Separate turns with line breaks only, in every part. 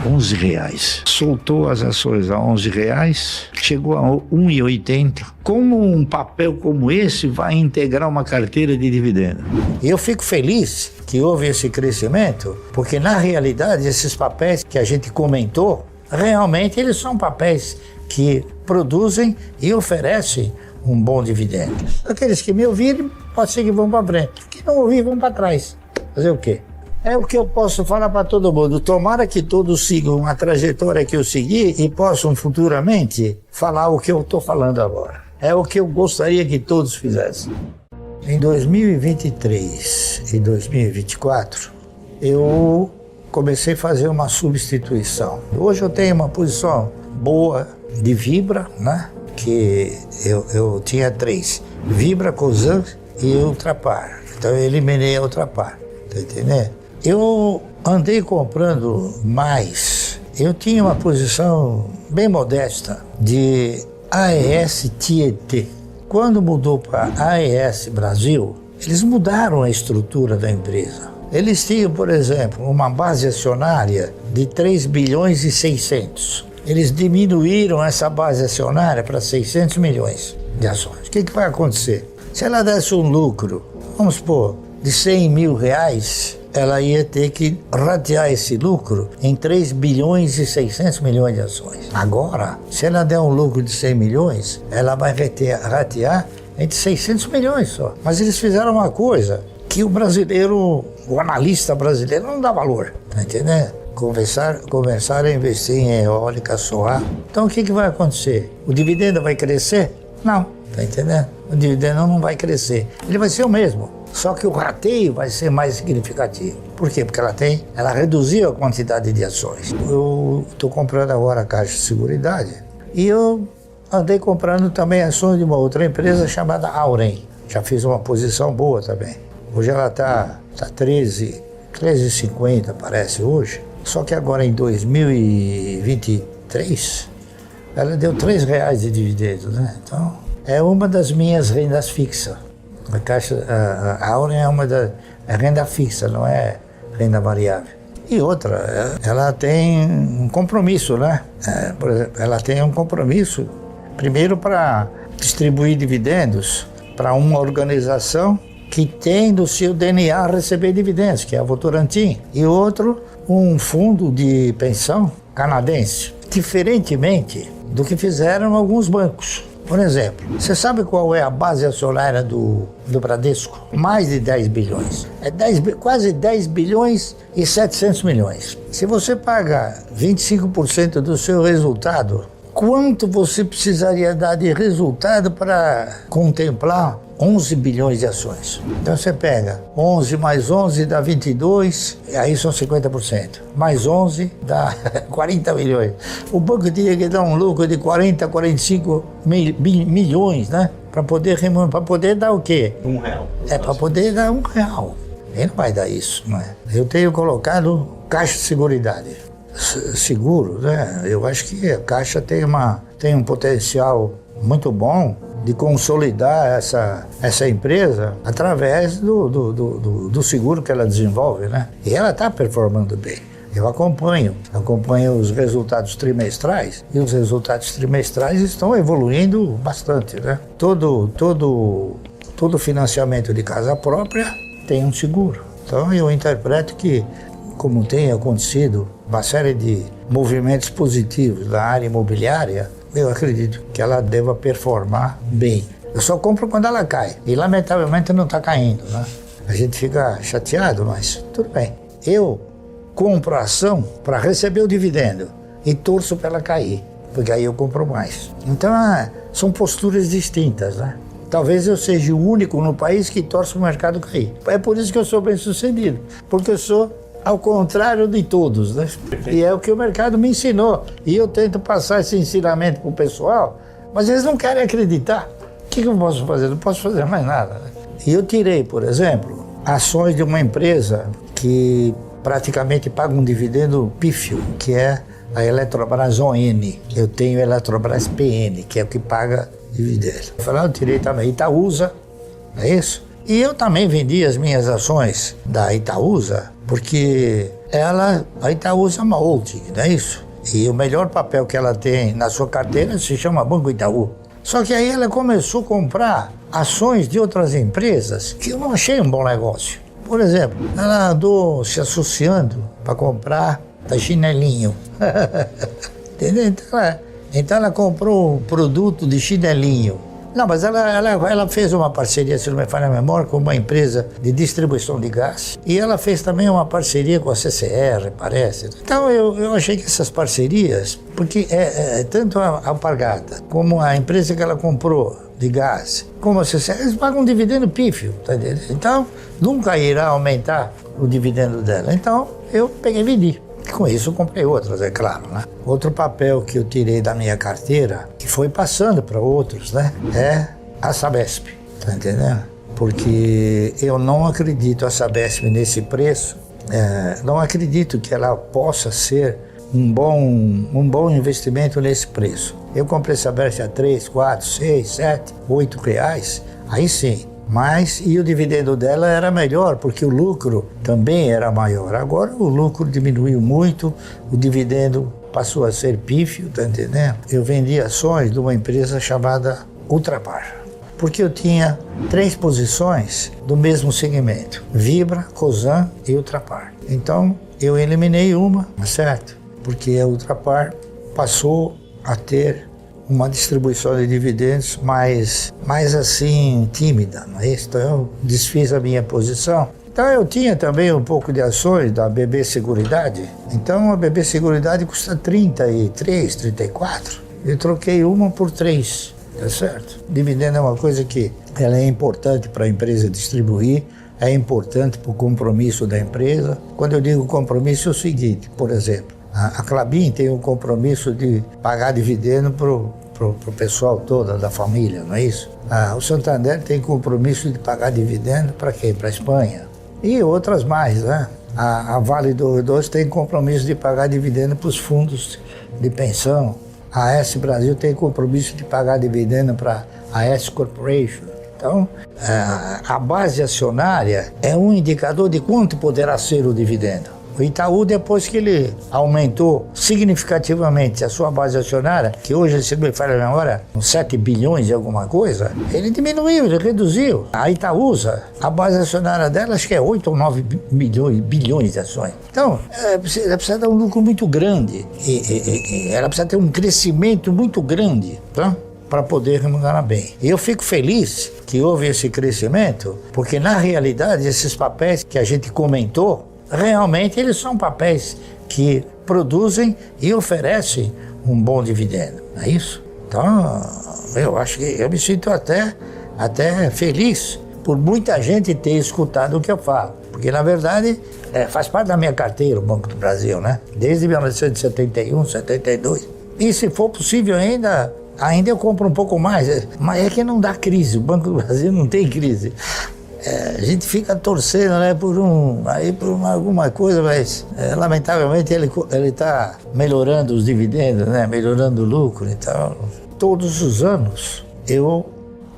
R$11. Soltou as ações a R$11, chegou a R$1,80. Como um papel como esse vai integrar uma carteira de dividendo? E eu fico feliz que houve esse crescimento, porque na realidade esses papéis que a gente comentou, realmente eles são papéis que produzem e oferecem um bom dividendo. Aqueles que me ouvirem, pode ser que vão para frente. Que não ouvir, vão para trás. Fazer o quê? É o que eu posso falar para todo mundo. Tomara que todos sigam a trajetória que eu segui e possam futuramente falar o que eu estou falando agora. É o que eu gostaria que todos fizessem. Em 2023 e 2024, eu comecei a fazer uma substituição. Hoje eu tenho uma posição boa de Vibra, né? Que eu tinha 3, Vibra, Cosan e Ultrapar. Então eu eliminei a Ultrapar, tá entendendo? Eu andei comprando mais. Eu tinha uma posição bem modesta de AES Tietê. Quando mudou para AES Brasil, eles mudaram a estrutura da empresa. Eles tinham, por exemplo, uma base acionária de 3 bilhões e 600. Eles diminuíram essa base acionária para 600 milhões de ações. O que vai acontecer? Se ela desse um lucro, vamos supor, de 100 mil reais, ela ia ter que ratear esse lucro em 3 bilhões e 600 milhões de ações. Agora, se ela der um lucro de 100 milhões, ela vai ratear entre 600 milhões só. Mas eles fizeram uma coisa que o brasileiro, o analista brasileiro não dá valor, tá entendendo? Começar a investir em eólica solar. Então o que vai acontecer? O dividendo vai crescer? Não, tá entendendo? O dividendo não vai crescer. Ele vai ser o mesmo, só que o rateio vai ser mais significativo. Por quê? Porque ela reduziu a quantidade de ações. Eu estou comprando agora a Caixa de Seguridade e eu andei comprando também ações de uma outra empresa chamada Auren. Já fiz uma posição boa também. Hoje ela está 13,50 parece hoje. Só que agora em 2023, ela deu R$3 de dividendos, né? Então, é uma das minhas rendas fixas. A Auren é uma da renda fixa, não é renda variável. E outra, ela tem um compromisso, né? Por exemplo, ela tem um compromisso, primeiro para distribuir dividendos para uma organização que tem no seu DNA receber dividendos, que é a Votorantim, e outro, um fundo de pensão canadense, diferentemente do que fizeram alguns bancos. Por exemplo, você sabe qual é a base acionária do Bradesco? Mais de 10 bilhões. Quase 10 bilhões e 700 milhões. Se você paga 25% do seu resultado, quanto você precisaria dar de resultado para contemplar 11 bilhões de ações? Então você pega 11 mais 11 dá 22, e aí são 50%. Mais 11 dá 40 milhões. O banco tinha que dar um lucro de 40, 45 milhões, né? Para poder dar o quê?
R$1.
Para poder dar R$1. Ele não vai dar isso, não é? Eu tenho colocado Caixa de Seguridade. Seguro, né? Eu acho que a Caixa tem um potencial muito bom de consolidar essa empresa através do seguro que ela desenvolve, né? E ela está performando bem. Eu acompanho os resultados trimestrais e os resultados trimestrais estão evoluindo bastante, né? Todo financiamento de casa própria tem um seguro. Então eu interpreto que, como tem acontecido uma série de movimentos positivos na área imobiliária, eu acredito que ela deva performar bem. Eu só compro quando ela cai, e lamentavelmente não está caindo, né? A gente fica chateado, mas tudo bem. Eu compro a ação para receber o dividendo e torço para ela cair, porque aí eu compro mais. Então são posturas distintas, né? Talvez eu seja o único no país que torce para o mercado cair. É por isso que eu sou bem sucedido, porque eu sou ao contrário de todos, né? E é o que o mercado me ensinou. E eu tento passar esse ensinamento para o pessoal, mas eles não querem acreditar. O que eu posso fazer? Não posso fazer mais nada, né? E eu tirei, por exemplo, ações de uma empresa que praticamente paga um dividendo pífio, que é a Eletrobras ON. Eu tenho a Eletrobras PN, que é o que paga dividendo. Eu tirei também Itaúsa, não é isso? E eu também vendi as minhas ações da Itaúsa porque a Itaúsa é uma holding, não é isso? E o melhor papel que ela tem na sua carteira se chama Banco Itaú. Só que aí ela começou a comprar ações de outras empresas que eu não achei um bom negócio. Por exemplo, ela andou se associando para comprar chinelinho. Entendeu? Então ela comprou um produto de chinelinho. Não, mas ela fez uma parceria, se não me falha a memória, com uma empresa de distribuição de gás. E ela fez também uma parceria com a CCR, parece. Então eu achei que essas parcerias, porque tanto a Alpargata como a empresa que ela comprou de gás, como a CCR, eles pagam um dividendo pífio, tá entendendo? Então nunca irá aumentar o dividendo dela. Então eu peguei e vendi. Com isso eu comprei outras, é claro, né? Outro papel que eu tirei da minha carteira, que foi passando para outros, né? É a Sabesp, tá entendendo? Porque eu não acredito a Sabesp nesse preço, não acredito que ela possa ser um bom investimento nesse preço. Eu comprei Sabesp a 3, 4, 6, 7, 8 reais, aí sim. Mas, e o dividendo dela era melhor, porque o lucro também era maior. Agora o lucro diminuiu muito, o dividendo passou a ser pífio, tá entendendo? Eu vendi ações de uma empresa chamada Ultrapar, porque eu tinha 3 posições do mesmo segmento, Vibra, Cosan e Ultrapar. Então eu eliminei uma, certo? Porque a Ultrapar passou a ter uma distribuição de dividendos mais assim, tímida, não é isso? Então eu desfiz a minha posição. Então eu tinha também um pouco de ações da BB Seguridade. Então a BB Seguridade custa 33, 34. Eu troquei uma por 3, tá certo? Dividendo é uma coisa que ela é importante para a empresa distribuir, é importante para o compromisso da empresa. Quando eu digo compromisso é o seguinte, por exemplo, a Klabin tem um compromisso de pagar dividendo para o pessoal todo da família, não é isso? O Santander tem compromisso de pagar dividendo para quem? Para a Espanha. E outras mais, né? A Vale do Rio Doce tem compromisso de pagar dividendo para os fundos de pensão. A S Brasil tem compromisso de pagar dividendo para a S Corporation. Então, a base acionária é um indicador de quanto poderá ser o dividendo. O Itaú, depois que ele aumentou significativamente a sua base acionária, que hoje, se me falha a memória, uns 7 bilhões e alguma coisa, ele diminuiu, ele reduziu. A Itaúsa, a base acionária dela, acho que é 8 ou 9 bilhões de ações. Então, ela precisa dar um lucro muito grande, ela precisa ter um crescimento muito grande, tá? Para poder remunerar bem. E eu fico feliz que houve esse crescimento, porque na realidade esses papéis que a gente comentou, realmente eles são papéis que produzem e oferecem um bom dividendo, não é isso? Então, eu acho que eu me sinto até feliz por muita gente ter escutado o que eu falo, porque na verdade faz parte da minha carteira o Banco do Brasil, né? Desde 1971, 72. E se for possível ainda eu compro um pouco mais, mas é que não dá crise, o Banco do Brasil não tem crise. A gente fica torcendo, né, por alguma coisa, mas lamentavelmente ele está melhorando os dividendos, né, melhorando o lucro. Então, todos os anos eu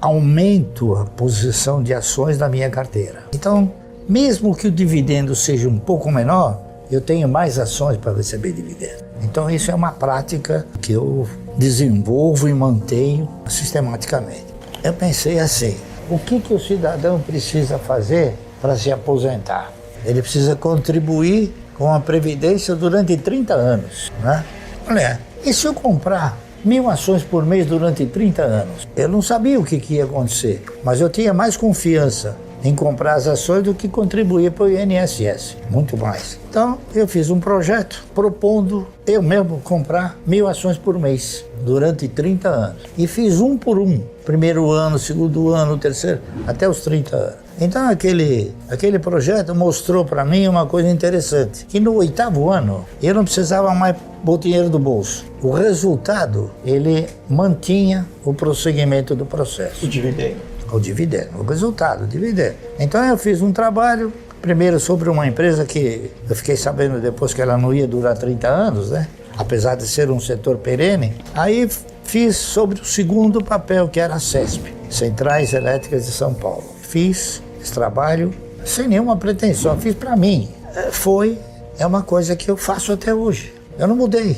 aumento a posição de ações na minha carteira. Então, mesmo que o dividendo seja um pouco menor, eu tenho mais ações para receber dividendo. Então, isso é uma prática que eu desenvolvo e mantenho sistematicamente. Eu pensei assim: o que o cidadão precisa fazer para se aposentar? Ele precisa contribuir com a Previdência durante 30 anos, né? Olha, e se eu comprar 1.000 ações por mês durante 30 anos? Eu não sabia o que ia acontecer, mas eu tinha mais confiança em comprar as ações do que contribuir para o INSS, muito mais. Então, eu fiz um projeto propondo eu mesmo comprar 1.000 ações por mês durante 30 anos. E fiz um por um, primeiro ano, segundo ano, terceiro, até os 30 anos. Então, aquele projeto mostrou para mim uma coisa interessante, que no 8º ano eu não precisava mais pôr dinheiro do bolso. O resultado, ele mantinha o prosseguimento do processo.
O dividendo.
O dividendo, o resultado, o dividendo. Então eu fiz um trabalho, primeiro sobre uma empresa que eu fiquei sabendo depois que ela não ia durar 30 anos, né? Apesar de ser um setor perene. Aí fiz sobre o segundo papel, que era a CESP, Centrais Elétricas de São Paulo. Fiz esse trabalho sem nenhuma pretensão, fiz para mim. é uma coisa que eu faço até hoje. Eu não mudei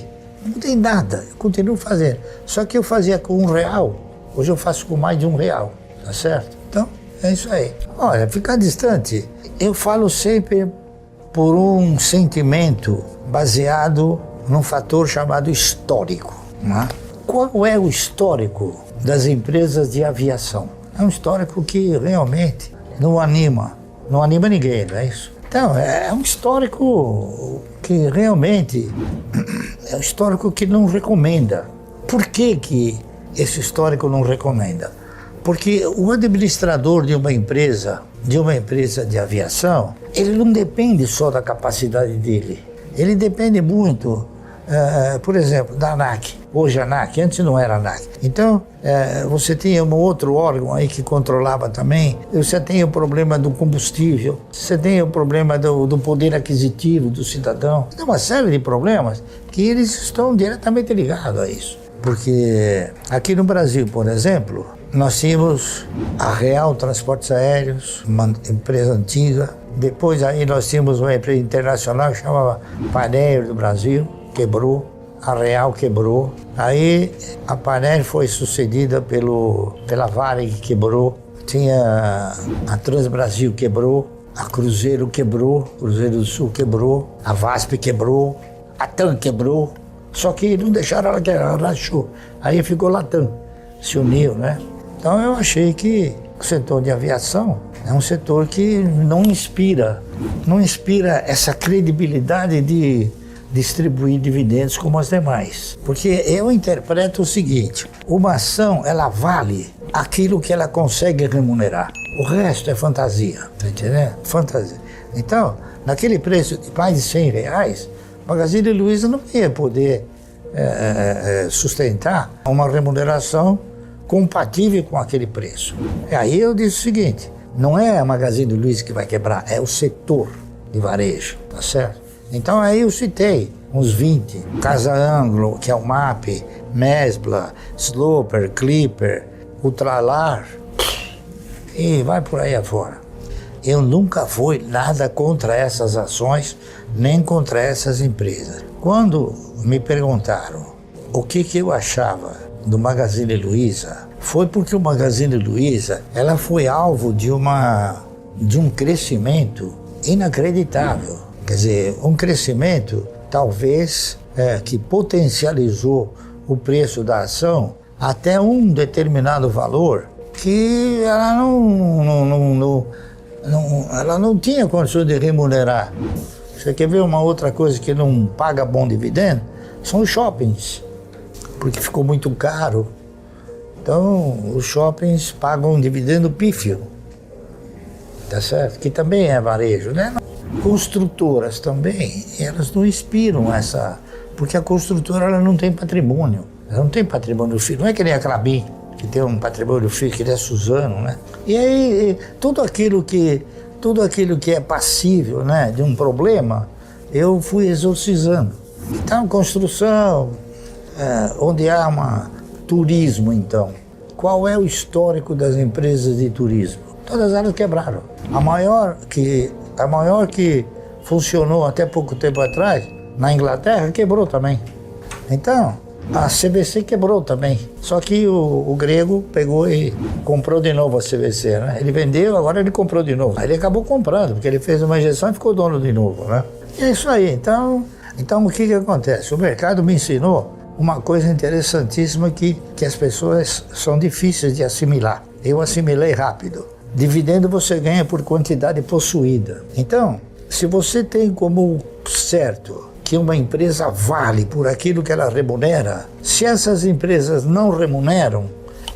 nada, eu continuo fazendo. Só que eu fazia com R$1, hoje eu faço com mais de R$1, tá certo? Então, é isso aí. Olha, ficar distante, eu falo sempre por um sentimento baseado num fator chamado histórico. Né? Qual é o histórico das empresas de aviação? É um histórico que realmente não anima ninguém, não é isso? Então, é um histórico que realmente é um histórico que não recomenda. Por que esse histórico não recomenda? Porque o administrador de uma empresa de aviação, ele não depende só da capacidade dele. Ele depende muito, por exemplo, da ANAC. Hoje a ANAC, antes não era a ANAC. Então, você tinha um outro órgão aí que controlava também. Você tem o problema do combustível, você tem o problema do poder aquisitivo do cidadão. Tem uma série de problemas que eles estão diretamente ligados a isso. Porque aqui no Brasil, por exemplo, nós tínhamos a Real Transportes Aéreos, uma empresa antiga. Depois aí nós tínhamos uma empresa internacional que chamava Panair do Brasil, quebrou. A Real quebrou. Aí a Panair foi sucedida pela Varig, que quebrou. Tinha a Transbrasil quebrou. A Cruzeiro quebrou. Cruzeiro do Sul quebrou. A VASP quebrou. A TAM quebrou. Só que não deixaram ela quebrar, ela rachou. Aí ficou Latam, se uniu, né? Então eu achei que o setor de aviação é um setor que não inspira essa credibilidade de distribuir dividendos como as demais. Porque eu interpreto o seguinte, uma ação, ela vale aquilo que ela consegue remunerar. O resto é fantasia, tá entendendo? Fantasia. Então, naquele preço de mais de R$100, Magazine Luiza não ia poder sustentar uma remuneração compatível com aquele preço. E aí eu disse o seguinte, não é a Magazine Luiza que vai quebrar, é o setor de varejo, tá certo? Então aí eu citei uns 20, Casa Anglo, que é o MAP, Mesbla, Sloper, Clipper, Ultralar, e vai por aí afora. Eu nunca fui nada contra essas ações, nem contra essas empresas. Quando me perguntaram o que eu achava do Magazine Luiza, foi porque o Magazine Luiza ela foi alvo de um crescimento inacreditável. Quer dizer, um crescimento talvez que potencializou o preço da ação até um determinado valor que ela ela não tinha condições de remunerar. Você quer ver uma outra coisa que não paga bom dividendo? São os shoppings, porque ficou muito caro. Então, os shoppings pagam um dividendo pífio, tá certo? Que também é varejo, né? Construtoras também, elas não inspiram essa... Porque a construtora ela não tem patrimônio. Ela não tem patrimônio fixo. Não é que nem a Klabin, que tem um patrimônio fixo, que é Suzano, né? E aí, tudo aquilo que é passível, né, de um problema, eu fui exorcizando. Então, construção, onde há turismo, então. Qual é o histórico das empresas de turismo? Todas elas quebraram. A maior que funcionou até pouco tempo atrás, na Inglaterra, quebrou também. Então, a CVC quebrou também. Só que o grego pegou e comprou de novo a CVC, né? Ele vendeu, agora ele comprou de novo. Aí ele acabou comprando, porque ele fez uma injeção e ficou dono de novo, né? E é isso aí. Então o que acontece? O mercado me ensinou uma coisa interessantíssima que as pessoas são difíceis de assimilar. Eu assimilei rápido. Dividendo você ganha por quantidade possuída. Então, se você tem como certo que uma empresa vale por aquilo que ela remunera, se essas empresas não remuneram,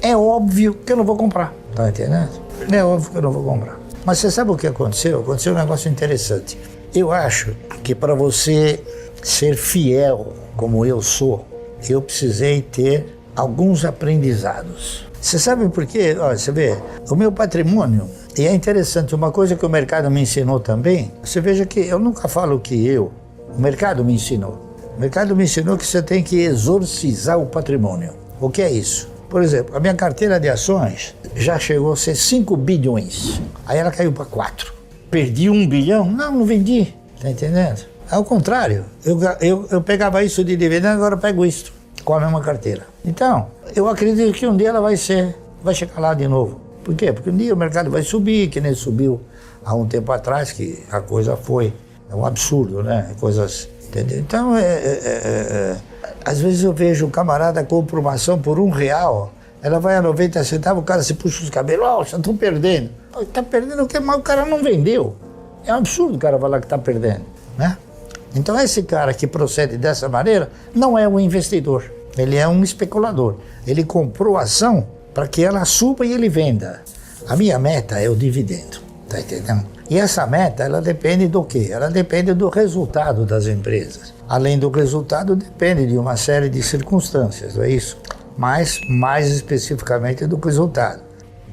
é óbvio que eu não vou comprar. Tá entendendo? É óbvio que eu não vou comprar. Mas você sabe o que aconteceu? Aconteceu um negócio interessante. Eu acho que para você ser fiel, como eu sou, eu precisei ter alguns aprendizados. Você sabe por quê? Olha, você vê, o meu patrimônio, e é interessante, uma coisa que o mercado me ensinou também, você veja que eu nunca falo que o mercado me ensinou. O mercado me ensinou que você tem que exorcizar o patrimônio. O que é isso? Por exemplo, a minha carteira de ações já chegou a ser 5 bilhões. Aí ela caiu para 4. Perdi 1 bilhão? Não vendi. Tá entendendo? Ao contrário, eu pegava isso de dividendo, agora eu pego isso com a mesma carteira. Então, eu acredito que um dia ela vai chegar lá de novo. Por quê? Porque um dia o mercado vai subir, que nem subiu há um tempo atrás, que a coisa foi um absurdo, né? Coisas, entendeu? Então, às vezes eu vejo o camarada compra uma ação por R$1, ela vai a 90 centavos, o cara se puxa os cabelos, já estou perdendo. Está perdendo o que? Mas o cara não vendeu. É um absurdo o cara falar que está perdendo, né? Então esse cara que procede dessa maneira não é um investidor, ele é um especulador. Ele comprou a ação para que ela suba e ele venda. A minha meta é o dividendo, tá entendendo? E essa meta, ela depende do quê? Ela depende do resultado das empresas. Além do resultado, depende de uma série de circunstâncias, não é isso? Mas mais especificamente do resultado.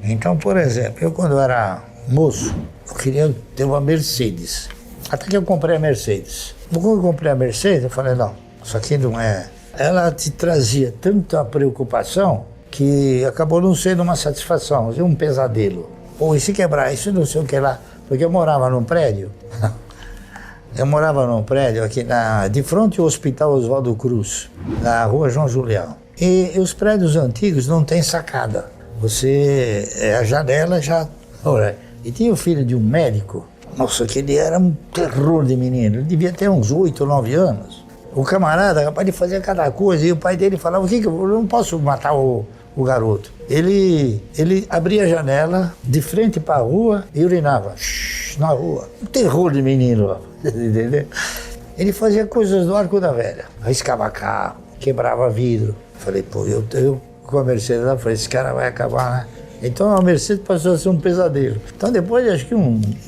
Então, por exemplo, eu quando era moço, eu queria ter uma Mercedes. Até que eu comprei a Mercedes. Quando eu comprei a Mercedes, eu falei, não, isso aqui não é... Ela te trazia tanta preocupação que acabou não sendo uma satisfação, um pesadelo. Ou e se quebrar isso, não sei o que lá. Porque eu morava num prédio. Eu morava num prédio aqui de frente ao Hospital Oswaldo Cruz, na rua João Julião. E os prédios antigos não tem sacada. A janela já... E tinha o filho de um médico. Nossa, que ele era um terror de menino. Ele devia ter uns 8 ou 9 anos. O camarada, capaz de fazer cada coisa. E o pai dele falava, eu não posso matar o garoto. Ele abria a janela de frente para a rua e urinava na rua. Um terror de menino, entendeu? Ele fazia coisas do arco da velha. Arriscava carro, quebrava vidro. Falei, pô, eu com a Mercedes lá, falei, esse cara vai acabar, né? Então a Mercedes passou a ser um pesadelo. Então depois, acho que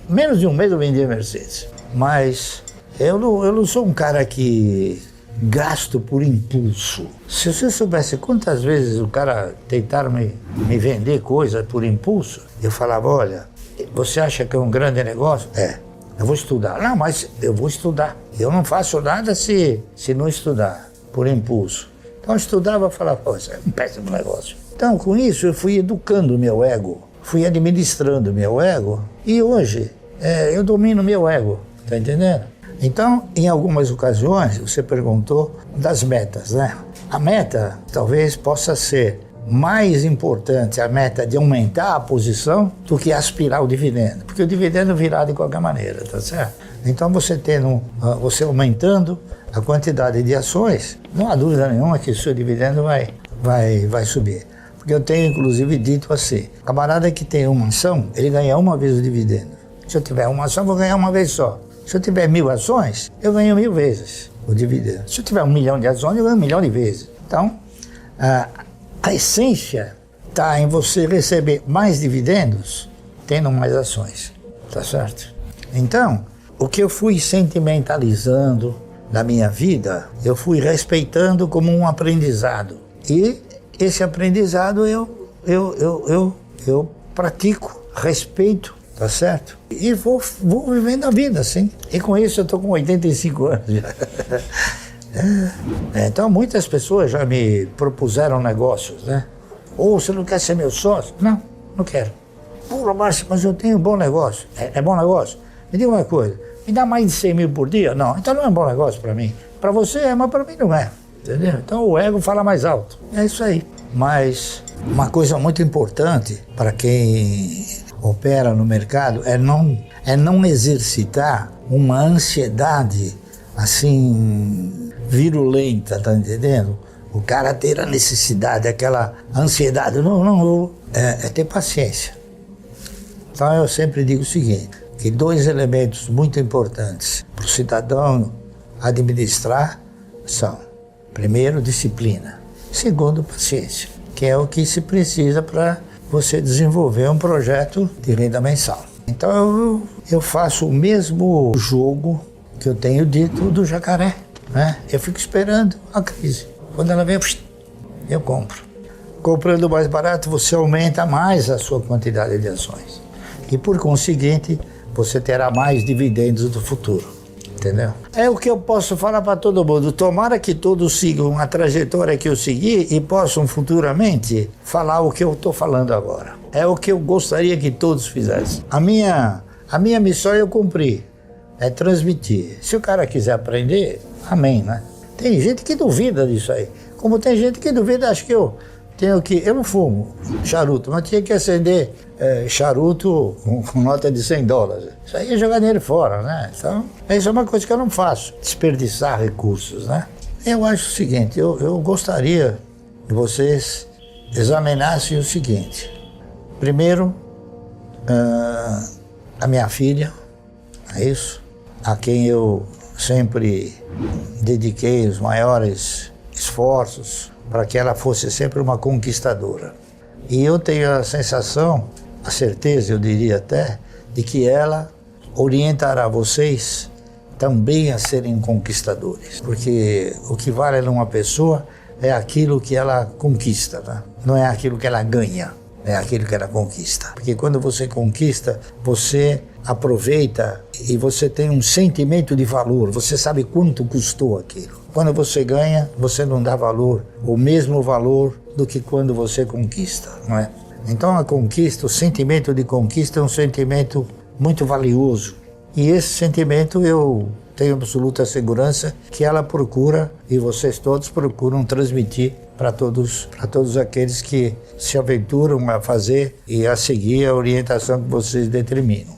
menos de um mês eu vendi a Mercedes. Mas eu não sou um cara que gasto por impulso. Se você soubesse quantas vezes o cara tentaram me vender coisa por impulso, eu falava, olha, você acha que é um grande negócio? Eu vou estudar. Não, mas eu vou estudar. Eu não faço nada se não estudar, por impulso. Então eu estudava e falava, pô, isso é um péssimo negócio. Então, com isso, eu fui educando o meu ego, fui administrando o meu ego, e hoje eu domino o meu ego, tá entendendo? Então, em algumas ocasiões, você perguntou das metas, né? A meta talvez possa ser mais importante, a meta de aumentar a posição, do que aspirar o dividendo, porque o dividendo virá de qualquer maneira, tá certo? Então, você aumentando a quantidade de ações, não há dúvida nenhuma que o seu dividendo vai subir. Porque eu tenho, inclusive, dito assim, camarada que tem uma ação, ele ganha uma vez o dividendo. Se eu tiver uma ação, eu vou ganhar uma vez só. Se eu tiver 1000 ações, eu ganho 1000 vezes o dividendo. Se eu tiver 1 milhão de ações, eu ganho 1 milhão de vezes. Então, a essência está em você receber mais dividendos tendo mais ações, tá certo? Então, o que eu fui sentimentalizando na minha vida, eu fui respeitando como um aprendizado. E esse aprendizado eu pratico, respeito, tá certo? E vou vivendo a vida, assim. E com isso eu estou com 85 anos já. Então muitas pessoas já me propuseram negócios, né? Ou você não quer ser meu sócio? Não quero. Pô, Márcio, mas eu tenho um bom negócio. É bom negócio? Me diga uma coisa, me dá mais de 100 mil por dia? Não, então não é um bom negócio para mim. Para você é, mas para mim não é. Entendeu? Então o ego fala mais alto. É isso aí. Mas uma coisa muito importante para quem opera no mercado é não exercitar uma ansiedade assim virulenta, tá entendendo? O cara ter a necessidade, aquela ansiedade. É ter paciência. Então eu sempre digo o seguinte, que 2 elementos muito importantes para o cidadão administrar são: primeiro, disciplina. Segundo, paciência, que é o que se precisa para você desenvolver um projeto de renda mensal. Então eu faço o mesmo jogo que eu tenho dito do jacaré, né? Eu fico esperando a crise. Quando ela vem, eu compro. Comprando mais barato, você aumenta mais a sua quantidade de ações. E por conseguinte, você terá mais dividendos do futuro. Entendeu? É o que eu posso falar para todo mundo. Tomara que todos sigam a trajetória que eu segui e possam futuramente falar o que eu estou falando agora. É o que eu gostaria que todos fizessem. A minha missão eu cumpri. é transmitir. Se o cara quiser aprender, amém, né? Tem gente que duvida disso aí. Como tem gente que duvida, acho que eu não fumo charuto, mas tinha que acender charuto com nota de $100. Isso aí é jogar dinheiro fora, né? Então, isso é uma coisa que eu não faço, desperdiçar recursos, né? Eu acho o seguinte, eu gostaria que vocês examinassem o seguinte. Primeiro, a minha filha, é isso, a quem eu sempre dediquei os maiores esforços para que ela fosse sempre uma conquistadora. E eu tenho a sensação, a certeza, eu diria até, de que ela orientará vocês também a serem conquistadores. Porque o que vale numa pessoa é aquilo que ela conquista, né? Não é aquilo que ela ganha, é aquilo que ela conquista. Porque quando você conquista, você aproveita e você tem um sentimento de valor, você sabe quanto custou aquilo. Quando você ganha, você não dá valor, o mesmo valor do que quando você conquista, não é? Então a conquista, o sentimento de conquista é um sentimento muito valioso. E esse sentimento eu tenho absoluta segurança que ela procura, e vocês todos procuram transmitir para todos aqueles que se aventuram a fazer e a seguir a orientação que vocês determinam.